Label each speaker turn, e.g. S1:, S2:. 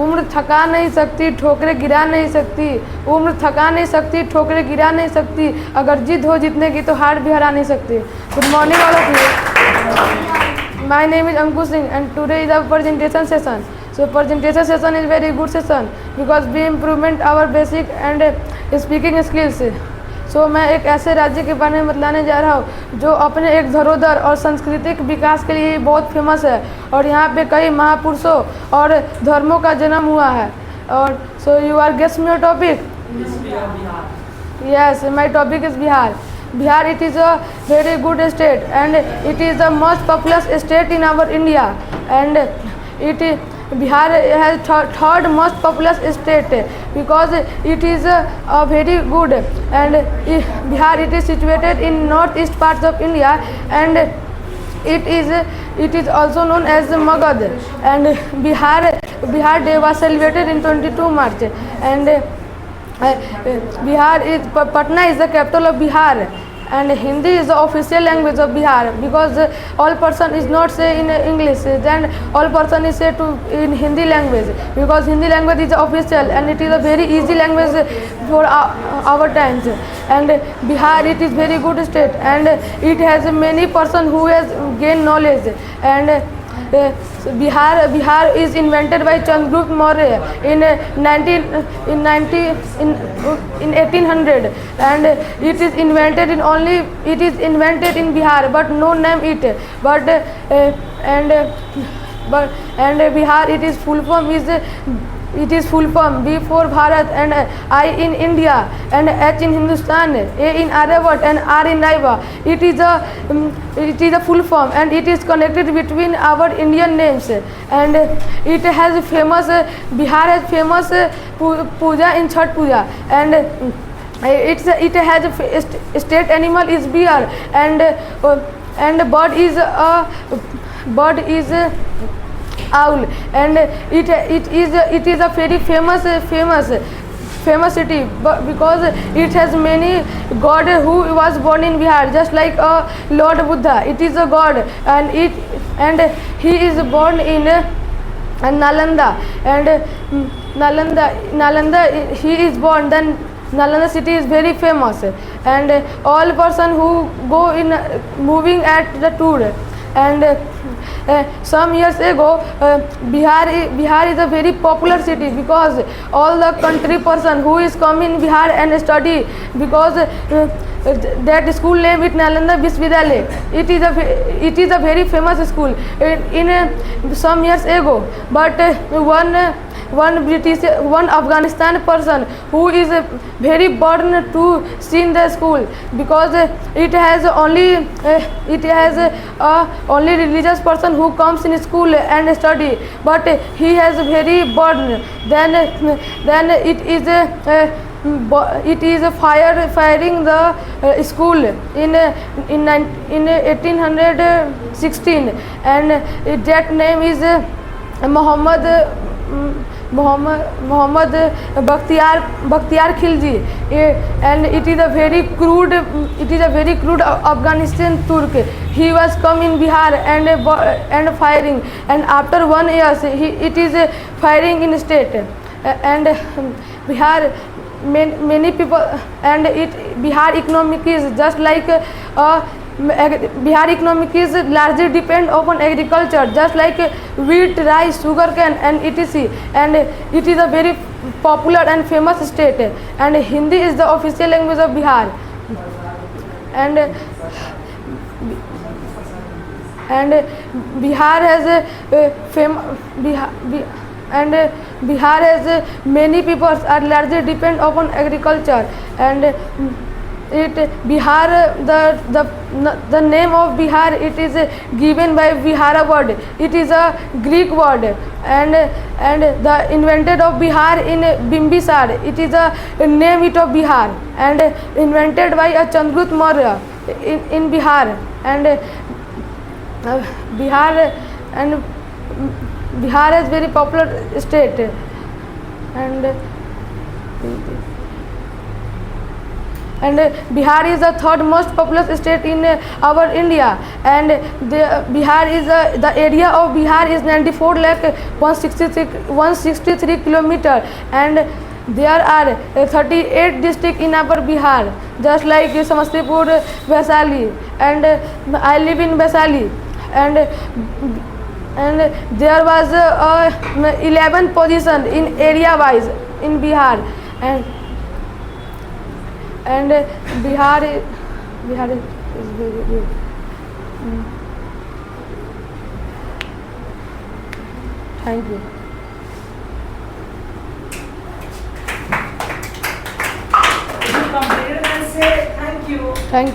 S1: उम्र थका नहीं सकती, ठोकरें गिरा नहीं सकती। उम्र थका नहीं सकती, ठोकरें गिरा नहीं सकती। अगर जिद हो जीतने की तो हार भी हरा नहीं सकती। Good morning all of you. My name is Ankush Singh and today is our presentation session. So presentation session is very good session because we improvement our basic and speaking skills. So मैं एक ऐसे राज्य के बारे में बतलाने जा रहा हूँ जो अपने एक धरोहर और सांस्कृतिक विकास के लिए बहुत फेमस है और यहाँ पे कई महापुरुषों और धर्मों का जन्म हुआ है. और so you are guess your topic. Yes, my topic is Bihar. Bihar, it is a very good state and it is the most populous state in our India, and Bihar has third most populous state because it is a very good, and Bihar, it is situated in northeast parts of India, and it is also known as Magad, and Bihar Day was celebrated in 22 March, and Patna is the capital of Bihar, and Hindi is the official language of Bihar because all person is not say in English, then all person is say to in Hindi language because Hindi language is official and it is a very easy language for our times. And Bihar, it is very good state and it has many person who has gained knowledge, and Bihar is invented by Chandragupta Maurya in 1800, and it is invented in Bihar, but no name it. And Bihar, it is full form B for Bharat, and I in India, and H in Hindustan, A in Aryabhat, and R in Raiva. It is a full form, and it is connected between our Indian names, and it has famous Bihar has famous puja in Chhat Puja, and it has a state animal is bear, and bird is owl, and it is a very famous city because it has many god who was born in Bihar, just like Lord Buddha. It is a god, and he is born in Nalanda, and Nalanda he is born. Then Nalanda city is very famous, and all person who go in moving at the tour. And some years ago, Bihar is a very popular city because all the country person who is come in Bihar and study, because that school name is Nalanda Vishwavidyalaya. It is a very famous school in some years ago, but one Afghanistan person who is very burdened to see in the school because it has only religious person who comes in school and study, but he has very burden. Then it is firing the school in 1816, and that name is Muhammad Bakhtiar Khilji, and it is a very crude Afghanistan Turk. He was come in Bihar and firing, and after 1 year it is firing in state, and Bihar many people, and Bihar economic is just like Bihar economic is largely depend upon agriculture, just like wheat, rice, sugarcane, and etc. And it is a very popular and famous state, and Hindi is the official language of Bihar. And Bihar has Bihar has many people are largely depend upon agriculture, and Bihar, the name of Bihar, it is given by Vihara word. It is a Greek word, and the invented of Bihar in Bimbisar. It is a name it of Bihar, and invented by a Chandragupta Maurya in Bihar, and Bihar is very popular state, and and Bihar is the third most populous state in our India, and Bihar is the area of Bihar is 94 lakh 163 kilometer, and there are 38 districts in our Bihar, just like Samastipur, Vaishali, and I live in Vaishali, and there was 11th position in area wise in Bihar, and Bihar is very good. Thank you.
S2: You completed and say thank you.
S1: Thank